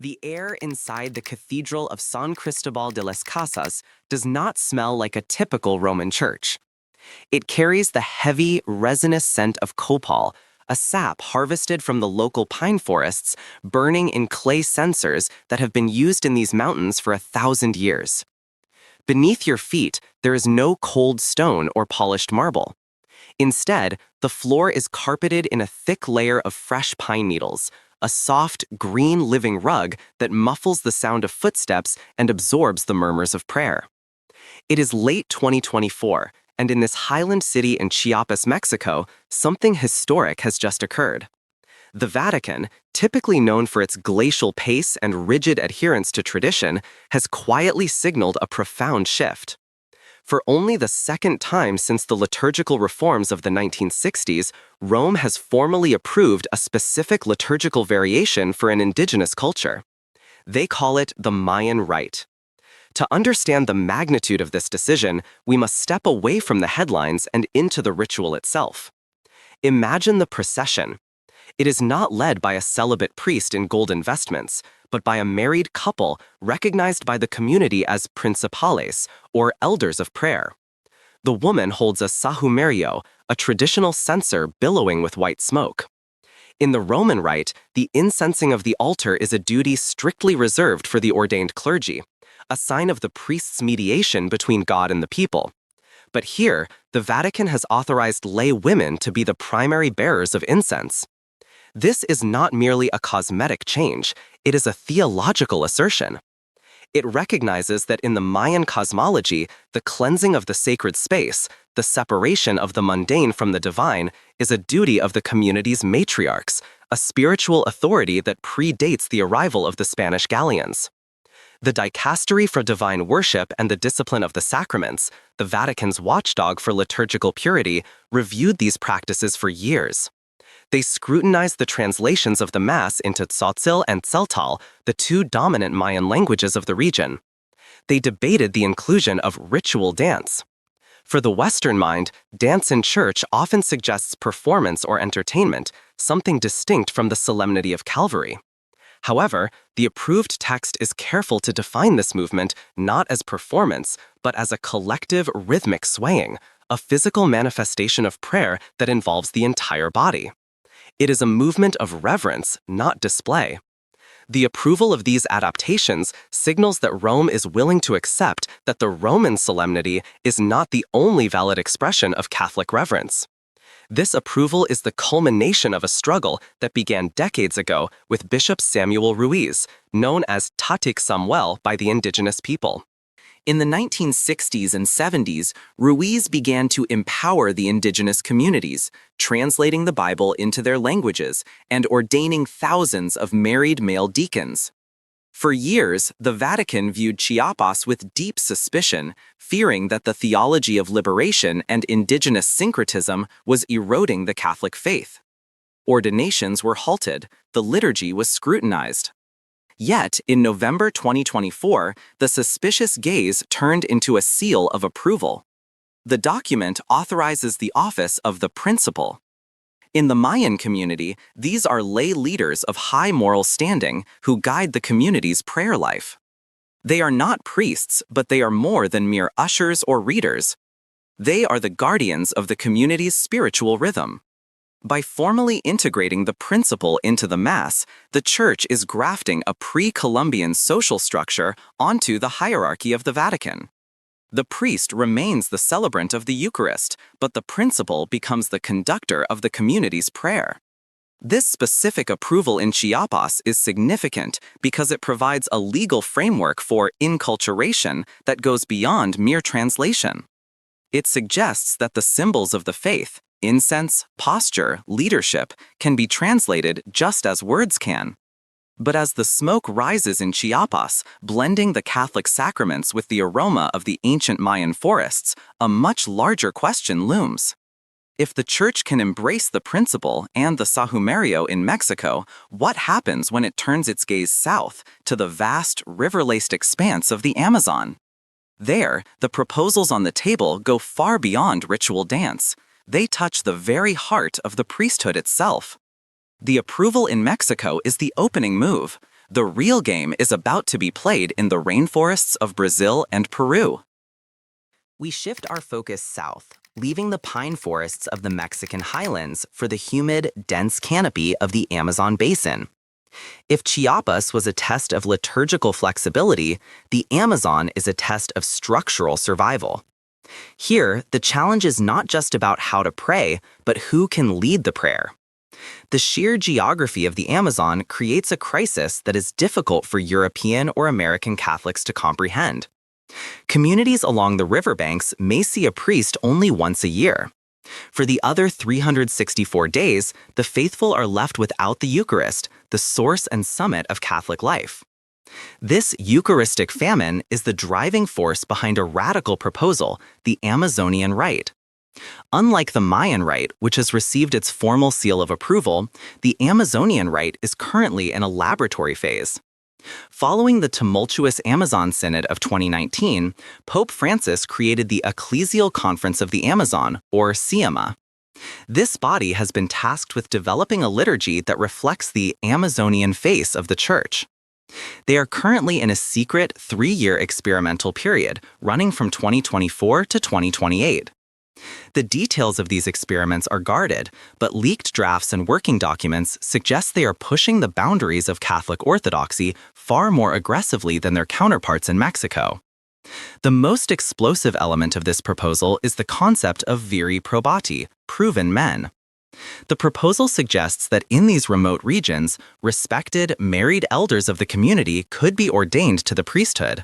The air inside the Cathedral of San Cristobal de las Casas does not smell like a typical Roman church. It carries the heavy, resinous scent of copal, a sap harvested from the local pine forests, burning in clay censers that have been used in these mountains for 1,000 years. Beneath your feet, there is no cold stone or polished marble. Instead, the floor is carpeted in a thick layer of fresh pine needles, a soft, green living rug that muffles the sound of footsteps and absorbs the murmurs of prayer. It is late 2024, and in this highland city in Chiapas, Mexico, something historic has just occurred. The Vatican, typically known for its glacial pace and rigid adherence to tradition, has quietly signaled a profound shift. For only the second time since the liturgical reforms of the 1960s, Rome has formally approved a specific liturgical variation for an indigenous culture. They call it the Mayan Rite. To understand the magnitude of this decision, we must step away from the headlines and into the ritual itself. Imagine the procession. It is not led by a celibate priest in golden vestments, but by a married couple recognized by the community as principales, or elders of prayer. The woman holds a sahumerio, a traditional censer billowing with white smoke. In the Roman Rite, the incensing of the altar is a duty strictly reserved for the ordained clergy, a sign of the priest's mediation between God and the people. But here, the Vatican has authorized lay women to be the primary bearers of incense. This is not merely a cosmetic change, it is a theological assertion. It recognizes that in the Mayan cosmology, the cleansing of the sacred space, the separation of the mundane from the divine, is a duty of the community's matriarchs, a spiritual authority that predates the arrival of the Spanish galleons. The Dicastery for Divine Worship and the Discipline of the Sacraments, the Vatican's watchdog for liturgical purity, reviewed these practices for years. They scrutinized the translations of the Mass into Tzotzil and Tzeltal, the two dominant Mayan languages of the region. They debated the inclusion of ritual dance. For the Western mind, dance in church often suggests performance or entertainment, something distinct from the solemnity of Calvary. However, the approved text is careful to define this movement not as performance, but as a collective rhythmic swaying, a physical manifestation of prayer that involves the entire body. It is a movement of reverence, not display. The approval of these adaptations signals that Rome is willing to accept that the Roman solemnity is not the only valid expression of Catholic reverence. This approval is the culmination of a struggle that began decades ago with Bishop Samuel Ruiz, known as Tatik Samuel by the indigenous people. In the 1960s and 70s, Ruiz began to empower the indigenous communities, translating the Bible into their languages and ordaining thousands of married male deacons. For years, the Vatican viewed Chiapas with deep suspicion, fearing that the theology of liberation and indigenous syncretism was eroding the Catholic faith. Ordinations were halted, the liturgy was scrutinized. Yet, in November 2024, the suspicious gaze turned into a seal of approval. The document authorizes the office of the principal. In the Mayan community, these are lay leaders of high moral standing who guide the community's prayer life. They are not priests, but they are more than mere ushers or readers. They are the guardians of the community's spiritual rhythm. By formally integrating the principle into the Mass, the Church is grafting a pre-Columbian social structure onto the hierarchy of the Vatican. The priest remains the celebrant of the Eucharist, but the principal becomes the conductor of the community's prayer. This specific approval in Chiapas is significant because it provides a legal framework for inculturation that goes beyond mere translation. It suggests that the symbols of the faith, incense, posture, leadership, can be translated just as words can. But as the smoke rises in Chiapas, blending the Catholic sacraments with the aroma of the ancient Mayan forests, a much larger question looms. If the Church can embrace the principle and the sahumerio in Mexico, what happens when it turns its gaze south to the vast, river-laced expanse of the Amazon? There, the proposals on the table go far beyond ritual dance. They touch the very heart of the priesthood itself. The approval in Mexico is the opening move, The real game is about to be played in the rainforests of Brazil and Peru. We shift our focus south, leaving the pine forests of the Mexican highlands for the humid, dense canopy of the Amazon basin. If Chiapas was a test of liturgical flexibility, the Amazon is a test of structural survival. Here, the challenge is not just about how to pray, but who can lead the prayer. The sheer geography of the Amazon creates a crisis that is difficult for European or American Catholics to comprehend. Communities along the riverbanks may see a priest only once a year. For the other 364 days, the faithful are left without the Eucharist, the source and summit of Catholic life. This Eucharistic famine is the driving force behind a radical proposal, the Amazonian Rite. Unlike the Mayan Rite, which has received its formal seal of approval, the Amazonian Rite is currently in a laboratory phase. Following the tumultuous Amazon Synod of 2019, Pope Francis created the Ecclesial Conference of the Amazon, or SIAMA. This body has been tasked with developing a liturgy that reflects the Amazonian face of the Church. They are currently in a secret 3-year experimental period, running from 2024 to 2028. The details of these experiments are guarded, but leaked drafts and working documents suggest they are pushing the boundaries of Catholic orthodoxy far more aggressively than their counterparts in Mexico. The most explosive element of this proposal is the concept of viri probati, proven men. The proposal suggests that in these remote regions, respected, married elders of the community could be ordained to the priesthood.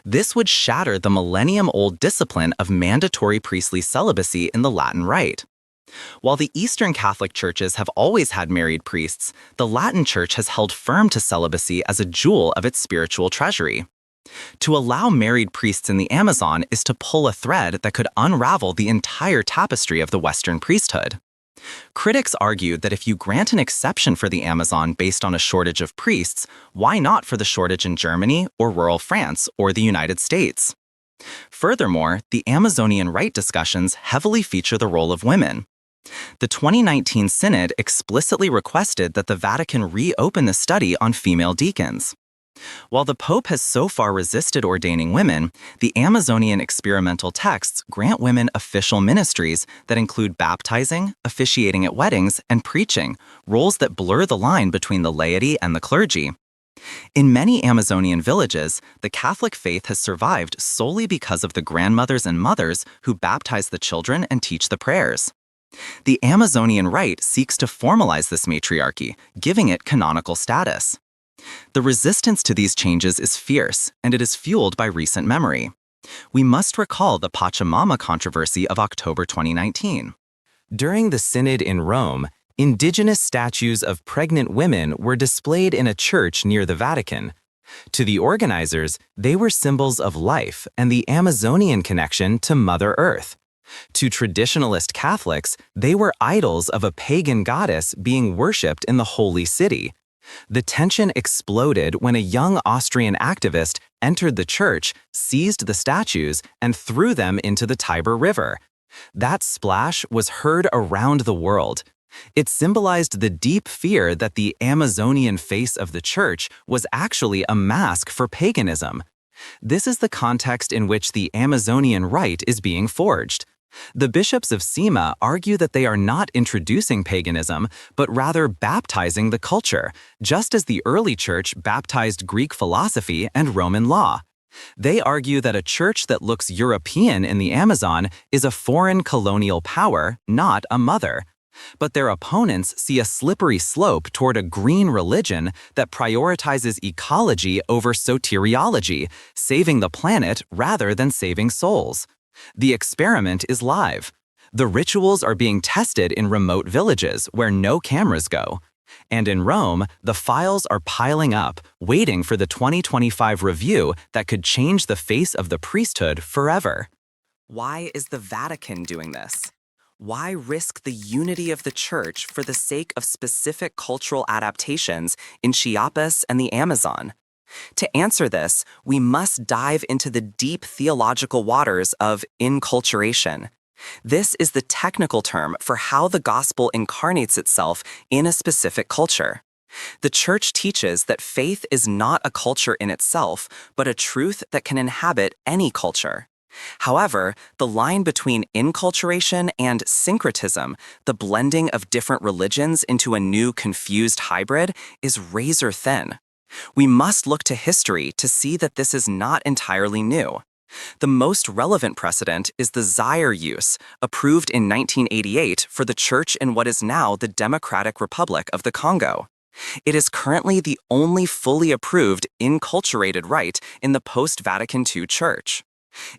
This would shatter the millennium-old discipline of mandatory priestly celibacy in the Latin Rite. While the Eastern Catholic churches have always had married priests, the Latin Church has held firm to celibacy as a jewel of its spiritual treasury. To allow married priests in the Amazon is to pull a thread that could unravel the entire tapestry of the Western priesthood. Critics argue that if you grant an exception for the Amazon based on a shortage of priests, why not for the shortage in Germany or rural France or the United States? Furthermore, the Amazonian Rite discussions heavily feature the role of women. The 2019 Synod explicitly requested that the Vatican reopen the study on female deacons. While the Pope has so far resisted ordaining women, the Amazonian experimental texts grant women official ministries that include baptizing, officiating at weddings, and preaching, roles that blur the line between the laity and the clergy. In many Amazonian villages, the Catholic faith has survived solely because of the grandmothers and mothers who baptize the children and teach the prayers. The Amazonian Rite seeks to formalize this matriarchy, giving it canonical status. The resistance to these changes is fierce, and it is fueled by recent memory. We must recall the Pachamama controversy of October 2019. During the Synod in Rome, indigenous statues of pregnant women were displayed in a church near the Vatican. To the organizers, they were symbols of life and the Amazonian connection to Mother Earth. To traditionalist Catholics, they were idols of a pagan goddess being worshipped in the Holy City. The tension exploded when a young Austrian activist entered the church, seized the statues, and threw them into the Tiber River. That splash was heard around the world. It symbolized the deep fear that the Amazonian face of the church was actually a mask for paganism. This is the context in which the Amazonian Rite is being forged. The bishops of SIMA argue that they are not introducing paganism, but rather baptizing the culture, just as the early church baptized Greek philosophy and Roman law. They argue that a church that looks European in the Amazon is a foreign colonial power, not a mother. But their opponents see a slippery slope toward a green religion that prioritizes ecology over soteriology, saving the planet rather than saving souls. The experiment is live. The rituals are being tested in remote villages where no cameras go. And in Rome, the files are piling up, waiting for the 2025 review that could change the face of the priesthood forever. Why is the Vatican doing this? Why risk the unity of the Church for the sake of specific cultural adaptations in Chiapas and the Amazon? To answer this, we must dive into the deep theological waters of inculturation. This is the technical term for how the gospel incarnates itself in a specific culture. The Church teaches that faith is not a culture in itself, but a truth that can inhabit any culture. However, the line between inculturation and syncretism, the blending of different religions into a new confused hybrid, is razor thin. We must look to history to see that this is not entirely new. The most relevant precedent is the Zaire use, approved in 1988 for the Church in what is now the Democratic Republic of the Congo. It is currently the only fully approved inculturated rite in the post-Vatican II Church.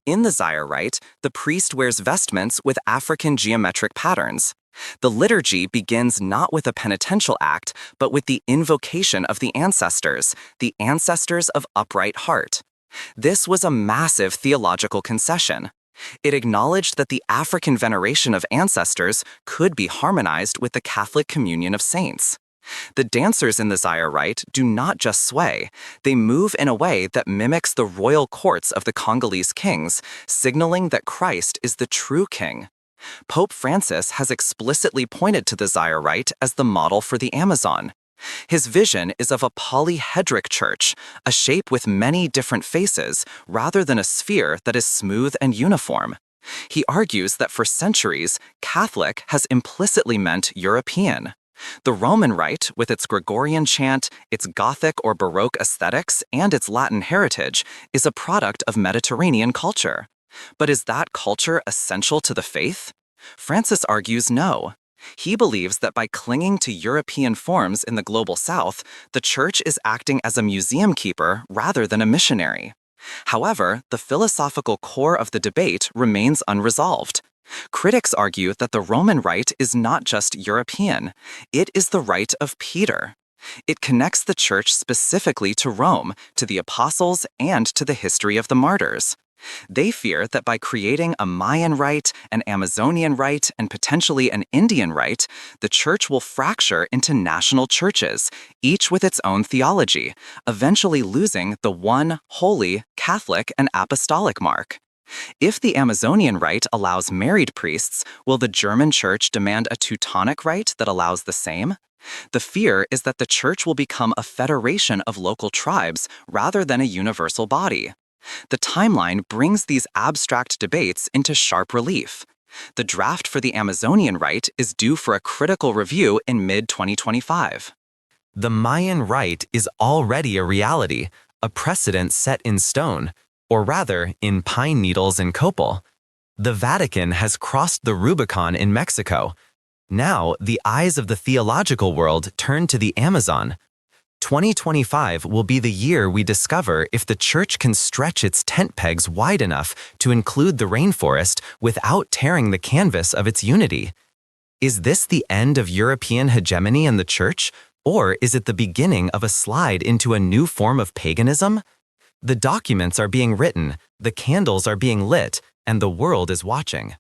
In the Zairean Rite, the priest wears vestments with African geometric patterns. The liturgy begins not with a penitential act, but with the invocation of the ancestors of upright heart. This was a massive theological concession. It acknowledged that the African veneration of ancestors could be harmonized with the Catholic communion of saints. The dancers in the Zairean Rite do not just sway, they move in a way that mimics the royal courts of the Congolese kings, signaling that Christ is the true king. Pope Francis has explicitly pointed to the Zairean Rite as the model for the Amazon. His vision is of a polyhedric church, a shape with many different faces, rather than a sphere that is smooth and uniform. He argues that for centuries, Catholic has implicitly meant European. The Roman Rite, with its Gregorian chant, its Gothic or Baroque aesthetics, and its Latin heritage, is a product of Mediterranean culture. But is that culture essential to the faith? Francis argues no. He believes that by clinging to European forms in the global South, the Church is acting as a museum keeper rather than a missionary. However, the philosophical core of the debate remains unresolved. Critics argue that the Roman Rite is not just European, it is the rite of Peter. It connects the Church specifically to Rome, to the apostles, and to the history of the martyrs. They fear that by creating a Mayan rite, an Amazonian rite, and potentially an Indian rite, the Church will fracture into national churches, each with its own theology, eventually losing the one holy, Catholic, and apostolic mark. If the Amazonian rite allows married priests, will the German Church demand a Teutonic rite that allows the same? The fear is that the Church will become a federation of local tribes rather than a universal body. The timeline brings these abstract debates into sharp relief. The draft for the Amazonian rite is due for a critical review in mid-2025. The Mayan rite is already a reality, a precedent set in stone, or rather, in pine needles and copal. The Vatican has crossed the Rubicon in Mexico. Now, the eyes of the theological world turn to the Amazon. 2025 will be the year we discover if the Church can stretch its tent pegs wide enough to include the rainforest without tearing the canvas of its unity. Is this the end of European hegemony in the Church, or is it the beginning of a slide into a new form of paganism? The documents are being written, the candles are being lit, and the world is watching.